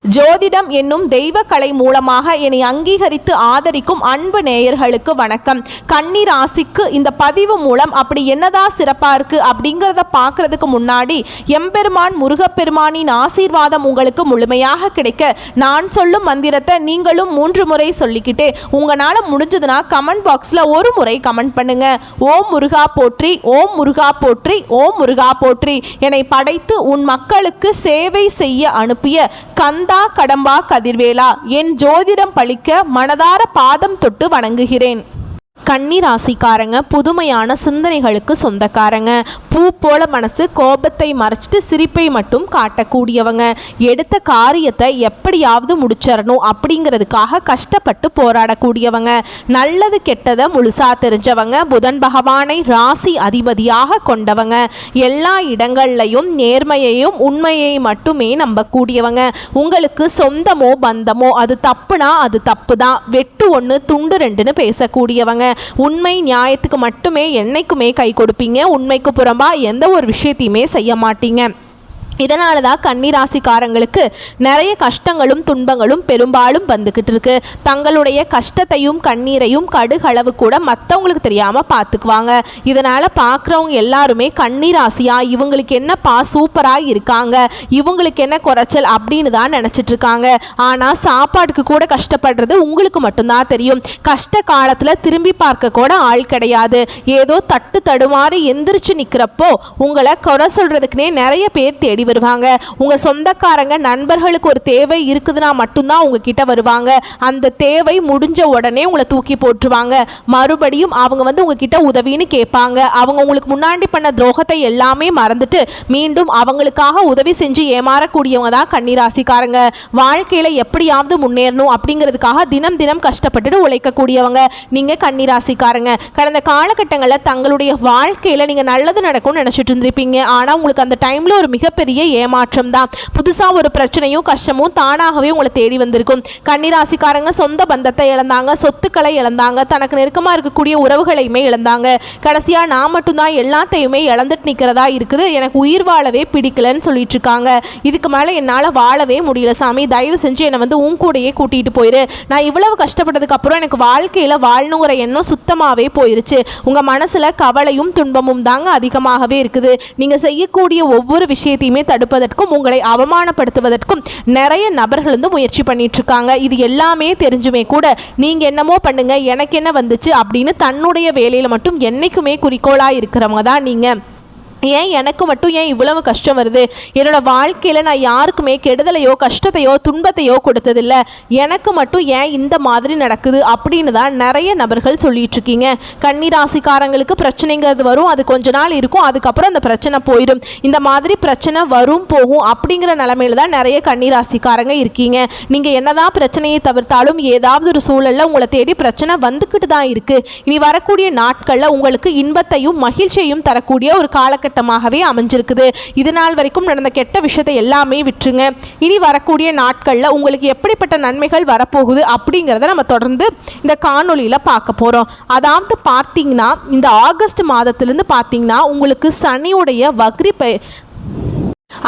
ஜோதிடம் என்னும் தெய்வ கலை மூலமாக என்னை அங்கீகரித்து ஆதரிக்கும் அன்பு நேயர்களுக்கு வணக்கம். கன்னி ராசிக்கு இந்த பதிவு மூலம் அப்படி என்னதான் சிறப்பா இருக்கு அப்படிங்கிறத பார்க்கறதுக்கு முன்னாடி எம்பெருமான் முருகப்பெருமானின் ஆசீர்வாதம் உங்களுக்கு முழுமையாக கிடைக்க நான் சொல்லும் மந்திரத்தை நீங்களும் 3 முறை சொல்லிக்கிட்டே உங்களால் முடிஞ்சதுன்னா கமெண்ட் பாக்ஸில் ஒரு முறை கமெண்ட் பண்ணுங்க. ஓம் முருகா போற்றி, ஓம் முருகா போற்றி, ஓம் முருகா போற்றி. என்னை படைத்து உன் மக்களுக்கு சேவை செய்ய அனுப்பிய கந்தா கடம்பா கதிர்வேலா, என் ஜோதிடம் பழிக்க மனதார பாதம் தொட்டு வணங்குகிறேன். கன்னி ராசிக்காரங்க புதுமையான சிந்தனைகளுக்கு சொந்தக்காரங்க. பூ போல மனசு கோபத்தை மறைச்சிட்டு சிரிப்பை மட்டும் காட்டக்கூடியவங்க. எடுத்த காரியத்தை எப்படியாவது முடிச்சிடணும் அப்படிங்கிறதுக்காக கஷ்டப்பட்டு போராடக்கூடியவங்க. நல்லது கெட்டதை முழுசா தெரிஞ்சவங்க. புதன் பகவானை ராசி அதிபதியாக கொண்டவங்க. எல்லா இடங்கள்லையும் நேர்மையையும் உண்மையை மட்டுமே நம்பக்கூடியவங்க. உங்களுக்கு சொந்தமோ பந்தமோ அது தப்புனா அது தப்பு தான், வெட்டு 1 துண்டு 2ன்னு பேசக்கூடியவங்க. உண்மை நியாயத்துக்கு மட்டுமே என்னைக்குமே கை கொடுப்பீங்க. உண்மைக்கு புறம்பா எந்த ஒரு விஷயத்தையுமே செய்ய மாட்டீங்க. இதனால தான் கன்னிராசிக்காரங்களுக்கு நிறைய கஷ்டங்களும் துன்பங்களும் பெரும்பாலும் வந்துக்கிட்டு இருக்கு. தங்களுடைய கஷ்டத்தையும் கண்ணீரையும் கடுகளவு கூட மற்றவங்களுக்கு தெரியாமல் பார்த்துக்குவாங்க. இதனால் பார்க்குறவங்க எல்லாருமே கன்னிராசியா இவங்களுக்கு என்னப்பா சூப்பராக இருக்காங்க, இவங்களுக்கு என்ன குறைச்சல் அப்படின்னு தான் நினச்சிட்ருக்காங்க. ஆனால் சாப்பாட்டுக்கு கூட கஷ்டப்படுறது உங்களுக்கு மட்டும்தான் தெரியும். கஷ்ட காலத்தில் திரும்பி பார்க்க கூட ஆள் கிடையாது. ஏதோ தட்டு தடுமாறி எந்திரிச்சு நிற்கிறப்போ உங்களை குறை சொல்கிறதுக்குனே நிறைய பேர் தேடி வருவாங்க. உங்க சொந்தக்காரங்க நண்பர்களுக்கு ஒரு தேவை இருக்குதுன்னா மட்டும்தான் உங்ககிட்ட வருவாங்க. அந்த தேவை முடிஞ்ச உடனே உங்களை தூக்கி போட்டுருவாங்க. மறுபடியும் அவங்க உங்ககிட்ட உதவின்னு கேட்பாங்க. அவங்க உங்களுக்கு முன்னாடி பண்ண துரோகத்தை எல்லாமே மறந்துட்டு மீண்டும் அவங்களுக்காக உதவி செஞ்சு ஏமாறக்கூடியவங்க தான் கன்னிராசிக்காரங்க. வாழ்க்கையில எப்படியாவது முன்னேறணும் அப்படிங்கிறதுக்காக தினம் தினம் கஷ்டப்பட்டுட்டு உழைக்கக்கூடியவங்க நீங்க கன்னிராசிக்காரங்க. கடந்த காலகட்டங்களில் தங்களுடைய வாழ்க்கையில நீங்க நல்லது நடக்கும்னு நினைச்சிட்டு இருந்திருப்பீங்க. ஆனா உங்களுக்கு அந்த டைம்ல ஒரு மிகப்பெரிய ஏமாற்றம் தான். புதுசா ஒரு பிரச்சனையும் கஷ்டமும் தானாகவே உங்களை தேடி வந்திருக்கும். கன்னிராசிக்காரங்க சொந்த பந்தத்தை இழந்தாங்க, சொத்துக்களை இழந்தாங்க, தனக்கு நெருக்கமா இருக்கக்கூடிய உறவுகளையுமே இழந்தாங்க. கடைசியா நான் மட்டும்தான் எல்லாத்தையுமே இழந்துட்டு நிற்கிறதா இருக்குது, எனக்கு உயிர் வாழவே பிடிக்கலன்னு சொல்லிட்டு இருக்காங்க. இதுக்கு மேலே என்னால் வாழவே முடியல சாமி, தயவு செஞ்சு என்னை உன் கூடையே கூட்டிகிட்டு போயிரு. நான் இவ்வளவு கஷ்டப்பட்டதுக்கு அப்புறம் எனக்கு வாழ்க்கையில் வாழணுங்கிற எண்ணம் சுத்தமாகவே போயிருச்சு. உங்கள் மனசில் கவலையும் துன்பமும் தாங்க அதிகமாகவே இருக்குது. நீங்கள் செய்யக்கூடிய ஒவ்வொரு விஷயத்தையுமே தடுப்பதற்கும் உங்களை அவமானப்படுத்துவதற்கும் நிறைய நபர்கள் முயற்சி பண்ணிட்டு இருக்காங்க. இது எல்லாமே தெரிஞ்சுமே கூட நீங்க என்னமோ பண்ணுங்க எனக்கு என்ன வந்துச்சு அப்படின்னு தன்னுடைய வேலையில மட்டும் என்னைக்குமே குறிக்கோளா இருக்கிறவங்க தான் நீங்க. ஏன் எனக்கு மட்டும் ஏன் இவ்வளவு கஷ்டம் வருது, என்னோட வாழ்க்கையில் நான் யாருக்குமே கெடுதலையோ கஷ்டத்தையோ துன்பத்தையோ கொடுத்ததில்லை, எனக்கு மட்டும் ஏன் இந்த மாதிரி நடக்குது அப்படின்னு தான் நிறைய நபர்கள் சொல்லிட்டு இருக்கீங்க. கன்னிராசிக்காரங்களுக்கு பிரச்சனைங்கிறது வரும், அது கொஞ்ச நாள் இருக்கும், அதுக்கப்புறம் அந்த பிரச்சனை போயிடும். இந்த மாதிரி பிரச்சனை வரும் போகும் அப்படிங்கிற நிலைமையில தான் நிறைய கன்னிராசிக்காரங்க இருக்கீங்க. நீங்கள் என்னதான் பிரச்சனையை தவிர்த்தாலும் ஏதாவது ஒரு சூழலில் உங்களை தேடி பிரச்சனை வந்துக்கிட்டு தான் இருக்கு. இனி வரக்கூடிய நாட்களில் உங்களுக்கு இன்பத்தையும் மகிழ்ச்சியையும் தரக்கூடிய ஒரு காலகட்டம் அமைஞ்சிருக்குது. இது நாள் வரைக்கும் நடந்த கெட்ட விஷயத்தை எல்லாமே விட்டுருங்க. இனி வரக்கூடிய நாட்களில் உங்களுக்கு எப்படிப்பட்ட நன்மைகள் வரப்போகுது அப்படிங்கிறத நம்ம தொடர்ந்து இந்த காணொலியில் பார்க்க போகிறோம். அதாவது பார்த்தீங்கன்னா இந்த ஆகஸ்ட் மாதத்திலிருந்து பார்த்தீங்கன்னா உங்களுக்கு சனியுடைய வக்ரி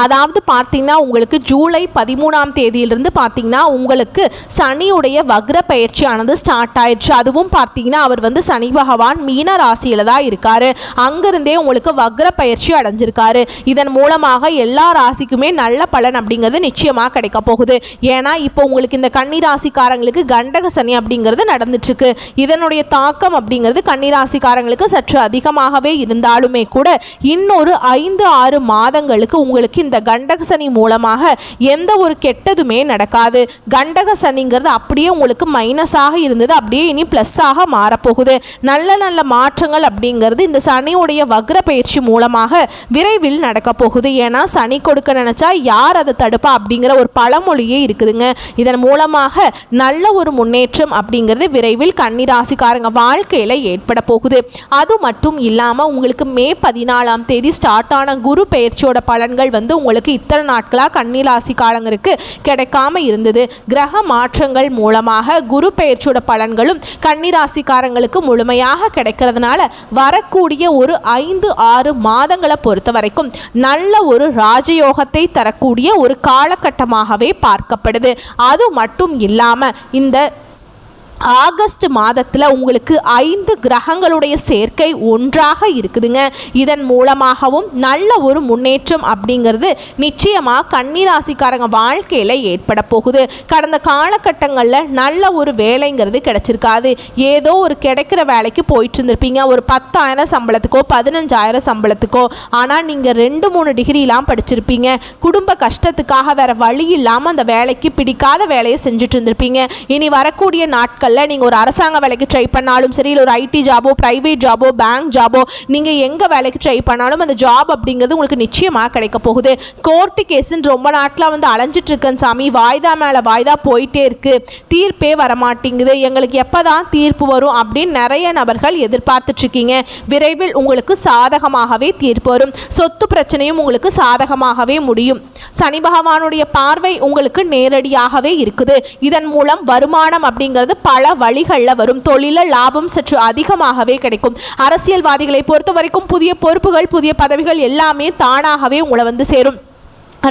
அதாவது பார்த்தீங்கன்னா உங்களுக்கு ஜூலை 13ஆம் தேதியிலிருந்து பார்த்தீங்கன்னா உங்களுக்கு சனியுடைய வக்ர பயிற்சியானது ஸ்டார்ட் ஆயிடுச்சு. அதுவும் பார்த்தீங்கன்னா அவர் சனி பகவான் மீன ராசியில் தான் இருக்காரு. அங்கிருந்தே உங்களுக்கு வக்ர பயிற்சி அடைஞ்சிருக்காரு. இதன் மூலமாக எல்லா ராசிக்குமே நல்ல பலன் அப்படிங்கிறது நிச்சயமாக கிடைக்க போகுது. ஏன்னா இப்போ உங்களுக்கு இந்த கன்னி ராசிக்காரங்களுக்கு கண்டக சனி அப்படிங்கிறது நடந்துட்டு இருக்கு. இதனுடைய தாக்கம் அப்படிங்கிறது கன்னி ராசிக்காரங்களுக்கு சற்று அதிகமாகவே இருந்தாலுமே கூட இன்னொரு 5-6 மாதங்களுக்கு உங்களுக்கு இந்த கண்டக சனி மூலமாக எந்த ஒரு கெட்டதுமே நடக்காது. கண்டக சனிங்கிறது அப்படியே உங்களுக்கு மைனஸாக இருந்தது, அப்படியே இனி பிளஸ்ஸாக மாறப்போகுது. நல்ல நல்ல மாற்றங்கள் அப்படிங்கிறது இந்த சனியுடைய வக்ர பயிற்சி மூலமாக விரைவில் நடக்க போகுது. ஏன்னா சனி கொடுக்க நினைச்சா யார் அதை தடுப்பா அப்படிங்கிற ஒரு பழமொழியே இருக்குதுங்க. இதன் மூலமாக நல்ல ஒரு முன்னேற்றம் அப்படிங்கிறது விரைவில் கன்னிராசிக்காரங்க வாழ்க்கையில் ஏற்பட போகுது. அது மட்டும் இல்லாமல் உங்களுக்கு மே 14ஆம் தேதி ஸ்டார்ட் ஆன குரு பயிற்சியோட பலன்கள் உங்களுக்கு இத்தனை நாட்களாக கன்னிராசிக்காரங்களுக்கு கிடைக்காம இருந்தது. கிரக மாற்றங்கள் மூலமாக குரு பெயர்ச்சியோட பலன்களும் கன்னிராசிக்காரங்களுக்கு முழுமையாக கிடைக்கிறதுனால வரக்கூடிய ஒரு 5-6 மாதங்களை பொறுத்த வரைக்கும் நல்ல ஒரு ராஜயோகத்தை தரக்கூடிய ஒரு காலகட்டமாகவே பார்க்கப்படுது. அது மட்டும் இல்லாமல் இந்த ஆகஸ்ட் மாதத்தில் உங்களுக்கு 5 கிரகங்களுடைய சேர்க்கை ஒன்றாக இருக்குதுங்க. இதன் மூலமாகவும் நல்ல ஒரு முன்னேற்றம் அப்படிங்கிறது நிச்சயமாக கன்னிராசிக்காரங்க வாழ்க்கையில் ஏற்பட போகுது. கடந்த காலகட்டங்களில் நல்ல ஒரு வேலைங்கிறது கிடைச்சிருக்காது. ஏதோ ஒரு கிடைக்கிற வேலைக்கு போயிட்டு இருந்திருப்பீங்க, ஒரு 10,000 சம்பளத்துக்கோ 15,000 சம்பளத்துக்கோ. ஆனால் நீங்கள் 2-3 டிகிரிலாம் படிச்சிருப்பீங்க. குடும்ப கஷ்டத்துக்காக வேற வழி இல்லாமல் அந்த வேலைக்கு பிடிக்காத வேலையை செஞ்சுட்டு இருந்திருப்பீங்க. இனி வரக்கூடிய நாட்கள் நீங்கள் ஒரு அரசாங்க வேலைக்கு ட்ரை பண்ணாலும் சரி, இல்லை ஒரு ஐடி ஜாபோ, பிரைவேட் ஜாபோ, பேங்க் ஜாபோ, நீங்கள் எங்கே வேலைக்கு ட்ரை பண்ணாலும் அந்த ஜாப் அப்படிங்கிறது உங்களுக்கு நிச்சயமாக கிடைக்க போகுது. கோர்ட்டு கேஸுன்னு ரொம்ப நாட்களாக வந்து அலைஞ்சிட்டு இருக்கேன் சாமி, வாய்தா மேலே வாய்தா போயிட்டே இருக்கு, தீர்ப்பே வரமாட்டேங்குது, எங்களுக்கு எப்போ தான் தீர்ப்பு வரும் அப்படின்னு நிறைய நபர்கள் எதிர்பார்த்துட்ருக்கீங்க. விரைவில் உங்களுக்கு சாதகமாகவே தீர்ப்பு வரும். சொத்து பிரச்சனையும் உங்களுக்கு சாதகமாகவே முடியும். சனி பகவானுடைய பார்வை உங்களுக்கு நேரடியாகவே இருக்குது. இதன் மூலம் வருமானம் அப்படிங்கிறது பல வழிகளில் வரும். தொழில லாபம் சற்று அதிகமாகவே கிடைக்கும். அரசியல்வாதிகளை பொறுத்த வரைக்கும் புதிய பொறுப்புகள், புதிய பதவிகள் எல்லாமே தானாகவே உங்களை வந்து சேரும்.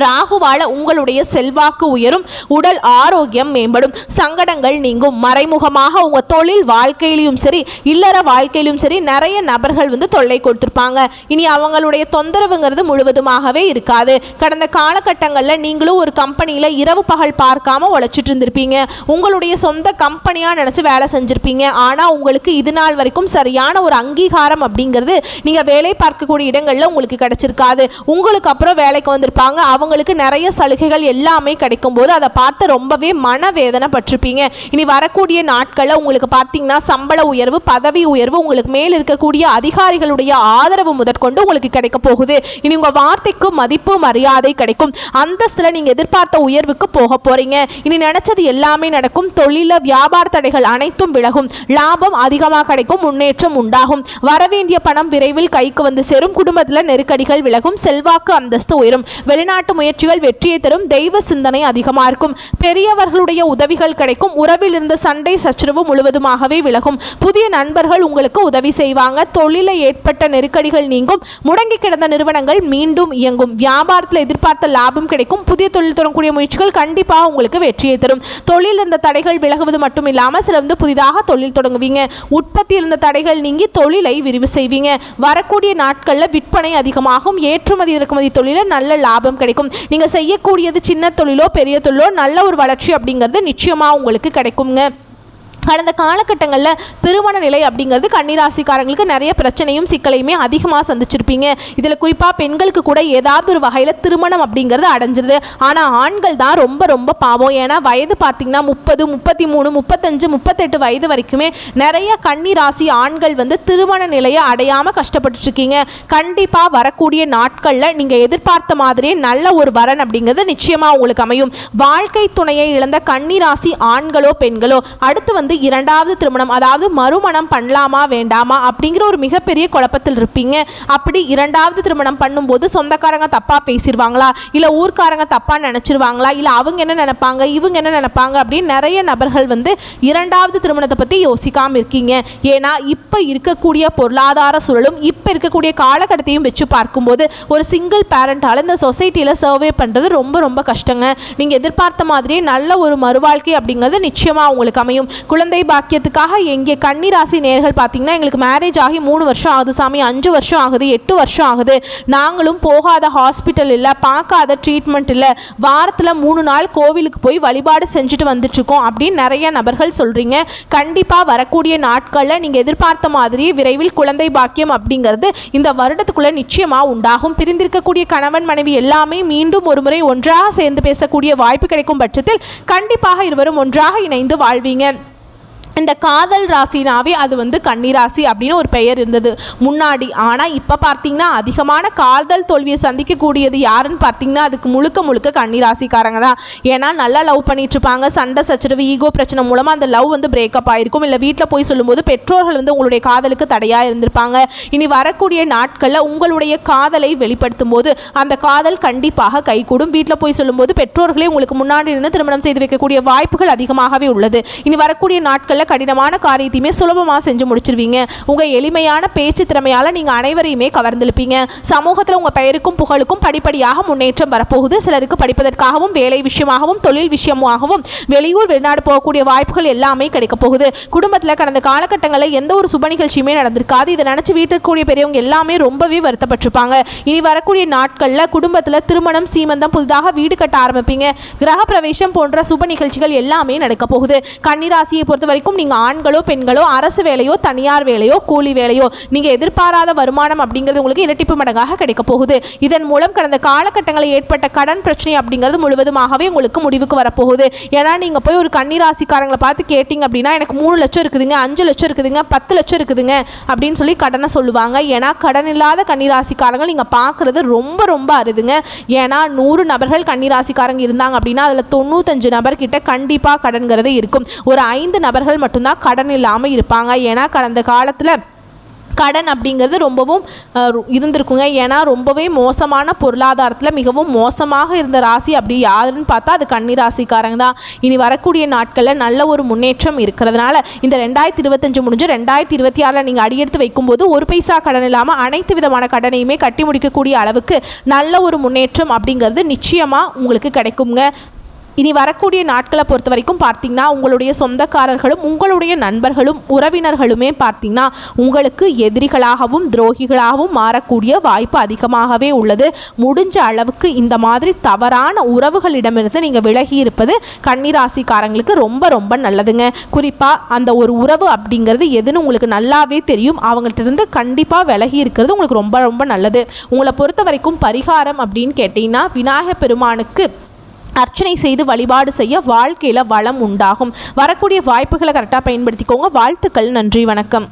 ராகுவால உங்களுடைய செல்வாக்கு உயரும், உடல் ஆரோக்கியம் மேம்படும், சங்கடங்கள் நீங்கும். மறைமுகமாக உங்கள் தொழில் வாழ்க்கையிலும் சரி, இல்லற வாழ்க்கையிலும் சரி நிறைய நபர்கள் வந்து தொல்லை கொடுத்துருப்பாங்க. இனி அவங்களுடைய தொந்தரவுங்கிறது முழுவதுமாகவே இருக்காது. கடந்த காலகட்டங்களில் நீங்களும் ஒரு கம்பெனியில் இரவு பகல் பார்க்காம உழைச்சிட்டு இருந்திருப்பீங்க. உங்களுடைய சொந்த கம்பெனியாக நினச்சி வேலை செஞ்சுருப்பீங்க. ஆனால் உங்களுக்கு இது நாள் வரைக்கும் சரியான ஒரு அங்கீகாரம் அப்படிங்கிறது நீங்கள் வேலை பார்க்கக்கூடிய இடங்களில் உங்களுக்கு கிடைச்சிருக்காது. உங்களுக்கு அப்புறம் வேலைக்கு வந்திருப்பாங்க, அவங்களுக்கு நிறைய சலுகைகள் எல்லாமே கிடைக்கும் போது அதை பார்த்து ரொம்பவே மனவேதனை பட்டிருப்பீங்க. இனி வரக்கூடிய நாட்களில் உங்களுக்கு பார்த்தீங்கன்னா சம்பள உயர்வு, பதவி உயர்வு, உங்களுக்கு மேல் இருக்கக்கூடிய அதிகாரிகளுடைய ஆதரவு முதற்கொண்டு உங்களுக்கு கிடைக்க போகுது. இனி உங்கள் வார்த்தைக்கு மதிப்பு மரியாதை கிடைக்கும். அந்தஸ்தில் நீங்கள் எதிர்பார்த்த உயர்வுக்கு போக போறீங்க. இனி நினைச்சது எல்லாமே நடக்கும். தொழில வியாபார தடைகள் அனைத்தும் விலகும். லாபம் அதிகமாக கிடைக்கும். முன்னேற்றம் உண்டாகும். வரவேண்டிய பணம் விரைவில் கைக்கு வந்து சேரும். குடும்பத்தில் நெருக்கடிகள் விலகும். செல்வாக்கு அந்தஸ்து உயரும். வெளிநாட்டு முயற்சிகள் வெற்றியை தரும். தெய்வ சிந்தனை அதிகமாக இருக்கும். பெரியவர்களுடைய உதவிகள் கிடைக்கும். உறவில் இருந்த சண்டை சச்சரவு முழுவதுமாகவே விலகும். புதிய நண்பர்கள் உங்களுக்கு உதவி செய்வாங்க. தொழிலில் ஏற்பட்ட நெருக்கடிகள் நீங்கும். முடங்கி கிடந்த நிறுவனங்கள் மீண்டும் இயங்கும். வியாபாரத்தில் எதிர்பார்த்த லாபம் கிடைக்கும். புதிய தொழில் தொடங்கக்கூடிய முயற்சிகள் கண்டிப்பாக உங்களுக்கு வெற்றியை தரும். தொழில் இருந்த தடைகள் விலகுவது மட்டும் இல்லாமல் சில வந்து புதிதாக தொழில் தொடங்குவீங்க. உற்பத்தி இருந்த தடைகள் நீங்கி தொழிலை விரிவு செய்வீங்க. வரக்கூடிய நாட்களில் விற்பனை அதிகமாகும். ஏற்றுமதி இறக்குமதி தொழிலில் நல்ல லாபம் கிடைக்கும். நீங்கள் செய்யக்கூடியது சின்ன தொழிலோ பெரிய தொழிலோ நல்ல ஒரு வளர்ச்சி அப்படிங்கிறது நிச்சயமாக உங்களுக்கு கிடைக்குங்க. கடந்த காலகட்டங்களில் திருமண நிலை அப்படிங்கிறது கன்னிராசிக்காரங்களுக்கு நிறைய பிரச்சனையும் சிக்கலையுமே அதிகமாக சந்திச்சிருப்பீங்க. இதில் குறிப்பாக பெண்களுக்கு கூட ஏதாவது ஒரு வகையில் திருமணம் அப்படிங்கிறது அடைஞ்சிருது. ஆனால் ஆண்கள் தான் ரொம்ப ரொம்ப பாவம். ஏன்னா வயது பார்த்திங்கன்னா 30, 33, 35, 38 வயது வரைக்குமே நிறைய கன்னிராசி ஆண்கள் வந்து திருமண நிலையை அடையாமல் கஷ்டப்பட்டுருக்கீங்க. கண்டிப்பாக வரக்கூடிய நாட்களில் நீங்கள் எதிர்பார்த்த மாதிரியே நல்ல ஒரு வரன் அப்படிங்கிறது நிச்சயமாக உங்களுக்கு அமையும். வாழ்க்கை துணையை இழந்த கன்னிராசி ஆண்களோ பெண்களோ அடுத்து வந்து இரண்டாவது திருமணம், அதாவது மறுமணம் பண்ணலாமா வேண்டாமா அப்படிங்கிற ஒரு மிகப்பெரிய குழப்பத்தில் இருப்பீங்க. அப்படி இரண்டாவது திருமணம் பண்ணும்போது சொந்தக்காரங்க தப்பா பேசிடுவாங்களா, இல்லை ஊர்க்காரங்க தப்பா நினைச்சிருவாங்களா, இல்லை அவங்க என்ன நினைப்பாங்க இவங்க என்ன நினைப்பாங்க அப்படின்னு நிறைய நபர்கள் வந்து இரண்டாவது திருமணத்தை பற்றி யோசிக்காமல் இருக்கீங்க. ஏன்னா இப்போ இருக்கக்கூடிய பொருளாதார சூழலும் இப்போ இருக்கக்கூடிய காலகட்டத்தையும் வச்சு பார்க்கும்போது ஒரு சிங்கிள் பேரண்டால் இந்த சொசைட்டியில் சர்வே பண்ணுறது ரொம்ப ரொம்ப கஷ்டங்க. நீங்கள் எதிர்பார்த்த மாதிரியே நல்ல ஒரு மறுவாழ்க்கை அப்படிங்கிறது நிச்சயமாக உங்களுக்கு அமையும். குழந்தை பாக்கியத்துக்காக எங்கே கன்னிராசி நேர்கள் பார்த்தீங்கன்னா எங்களுக்கு மேரேஜ் ஆகி 3 வருஷம் ஆகுது சாமி, 5 வருஷம் ஆகுது, 8 வருஷம் ஆகுது, நாங்களும் போகாத ஹாஸ்பிட்டல் இல்லை, பார்க்காத ட்ரீட்மெண்ட் இல்லை, வாரத்தில் 3 நாள் கோவிலுக்கு போய் வழிபாடு செஞ்சுட்டு வந்துட்டுருக்கோம் அப்படின்னு நிறைய நபர்கள் சொல்கிறீங்க. கண்டிப்பாக வரக்கூடிய நாட்களில் நீங்கள் எதிர்பார்த்த மாதிரி விரைவில் குழந்தை பாக்கியம் அப்படிங்கிறது இந்த வருடத்துக்குள்ளே நிச்சயமாக உண்டாகும். பிரிந்திருக்கக்கூடிய கணவன் மனைவி எல்லாமே மீண்டும் ஒரு முறை ஒன்றாக சேர்ந்து பேசக்கூடிய வாய்ப்பு கிடைக்கும் பட்சத்தில் கண்டிப்பாக இருவரும் ஒன்றாக இணைந்து வாழ்வீங்க. இந்த காதல் ராசினாவே அது வந்து கன்னிராசி அப்படின்னு ஒரு பெயர் இருந்தது முன்னாடி. ஆனால் இப்போ பார்த்தீங்கன்னா அதிகமான காதல் தோல்வியை சந்திக்கக்கூடியது யாருன்னு பார்த்தீங்கன்னா அதுக்கு முழுக்க முழுக்க கன்னிராசிக்காரங்க தான். ஏன்னா நல்லா லவ் பண்ணிட்டு இருப்பாங்க, சண்டை சச்சரவு ஈகோ பிரச்சனை மூலமாக அந்த லவ் வந்து பிரேக்கப் ஆகிருக்கும். இல்லை வீட்டில் போய் சொல்லும்போது பெற்றோர்கள் வந்து உங்களுடைய காதலுக்கு தடையாக இருந்திருப்பாங்க. இனி வரக்கூடிய நாட்களில் உங்களுடைய காதலை வெளிப்படுத்தும் போது அந்த காதல் கண்டிப்பாக கைகூடும். வீட்டில் போய் சொல்லும்போது பெற்றோர்களே உங்களுக்கு முன்னாடி இருந்து திருமணம் செய்து வைக்கக்கூடிய வாய்ப்புகள் அதிகமாகவே உள்ளது. இனி வரக்கூடிய நாட்களில் கடினமான காரியத்தையுமே சுலபமாக செஞ்சு முடிச்சிருவீங்க. உங்கள் எளிமையான பேச்சு திறமையால் நீங்கள் அனைவரையுமே கவர்ந்திருப்பீங்க. சமூகத்தில் உங்கள் பெயருக்கும் புகழுக்கும் படிப்படியாக முன்னேற்றம் வரப்போகுது. சிலருக்கு படிப்பதற்காகவும் வேலை விஷயமாகவும் தொழில் விஷயமாகவும் வெளியூர் வெளிநாடு போகக்கூடிய வாய்ப்புகள் எல்லாமே கிடைக்க போகுது. குடும்பத்தில் கடந்த காலகட்டங்களில் எந்த ஒரு சுப நிகழ்ச்சியுமே நடந்திருக்காது. இதை நினச்சி வீட்டில் கூடிய பெரியவங்க எல்லாமே ரொம்பவே வருத்தப்பட்டிருப்பாங்க. இனி வரக்கூடிய நாட்களில் குடும்பத்தில் திருமணம் சீமந்தம் புதிதாக வீடு கட்ட ஆரம்பிப்பீங்க. கிரக பிரவேசம் போன்ற சுப நிகழ்ச்சிகள் எல்லாமே நடக்க போகுது. கன்னிராசியை பொறுத்த வரைக்கும் நீங்கள் ஆண்களோ பெண்களோ அரசு வேலையோ தனியார் வேலையோ கூலி வேலையோ நீங்கள் எதிர்பாராத வருமானம் அப்படிங்கிறது உங்களுக்கு இரட்டிப்பு மடங்காக கிடைக்க போகுது. இதன் மூலம் கடந்த காலகட்டங்களில் ஏற்பட்ட கடன் பிரச்சனை அப்படிங்கிறது முழுவதுமாகவே உங்களுக்கு முடிவுக்கு வரப்போகுது. ஏன்னா நீங்கள் போய் ஒரு கன்னிராசிக்காரங்களை பார்த்து கேட்டிங்க அப்படின்னா எனக்கு 3 லட்சம் இருக்குதுங்க, 5 லட்சம் இருக்குதுங்க, 10 லட்சம் இருக்குதுங்க அப்படின்னு சொல்லி கடனை சொல்லுவாங்க. ஏன்னா கடன் இல்லாத கன்னிராசிக்காரங்கள் நீங்கள் பார்க்குறது ரொம்ப ரொம்ப அருதுங்க. ஏன்னா 100 நபர்கள் கன்னிராசிக்காரங்க இருந்தாங்க அப்படின்னா அதில் 95 நபர்கிட்ட கண்டிப்பாக கடன்கிறது இருக்கும். ஒரு 5 நபர்கள் மட்டும்தான் கடன் இல்லாமல் இருப்பாங்க. ஏன்னா கடந்த காலத்தில் கடன் அப்படிங்கிறது ரொம்பவும் இருந்திருக்குங்க. ஏன்னா ரொம்பவே மோசமான பொருளாதாரத்தில் மிகவும் மோசமாக இருந்த ராசி அப்படி யாருன்னு பார்த்தா அது கன்னிராசிக்காரங்க தான். இனி வரக்கூடிய நாட்களில் நல்ல ஒரு முன்னேற்றம் இருக்கிறதுனால இந்த 2025 முடிஞ்சு 2026 நீங்கள் அடியெடுத்து வைக்கும்போது ஒரு பைசா கடன் இல்லாமல் அனைத்து விதமான கடனையுமே கட்டி முடிக்கக்கூடிய அளவுக்கு நல்ல ஒரு முன்னேற்றம் அப்படிங்கிறது நிச்சயமாக உங்களுக்கு கிடைக்குங்க. இனி வரக்கூடிய நாட்களை பொறுத்த வரைக்கும் பார்த்தீங்கன்னா உங்களுடைய சொந்தக்காரர்களும் உங்களுடைய நண்பர்களும் உறவினர்களுமே பார்த்தீங்கன்னா உங்களுக்கு எதிரிகளாகவும் துரோகிகளாகவும் மாறக்கூடிய வாய்ப்பு அதிகமாகவே உள்ளது. முடிஞ்ச அளவுக்கு இந்த மாதிரி தவறான உறவுகளிடமிருந்து நீங்கள் விலகி இருப்பது கன்னிராசிக்காரங்களுக்கு ரொம்ப ரொம்ப நல்லதுங்க. குறிப்பாக அந்த ஒரு உறவு அப்படிங்கிறது எதுன்னு உங்களுக்கு நல்லாவே தெரியும். அவங்கள்ட்ட இருந்து கண்டிப்பாக விலகி இருக்கிறது உங்களுக்கு ரொம்ப ரொம்ப நல்லது. உங்களை பொறுத்த வரைக்கும் பரிகாரம் அப்படின்னு கேட்டிங்கன்னா விநாயகர் பெருமானுக்கு அர்ச்சனை செய்து வழிபாடு செய்ய வாழ்க்கையில் வளம் உண்டாகும். வரக்கூடிய வாய்ப்புகளை கரெக்டாக பயன்படுத்திக்கோங்க. வாழ்த்துக்கள். நன்றி. வணக்கம்.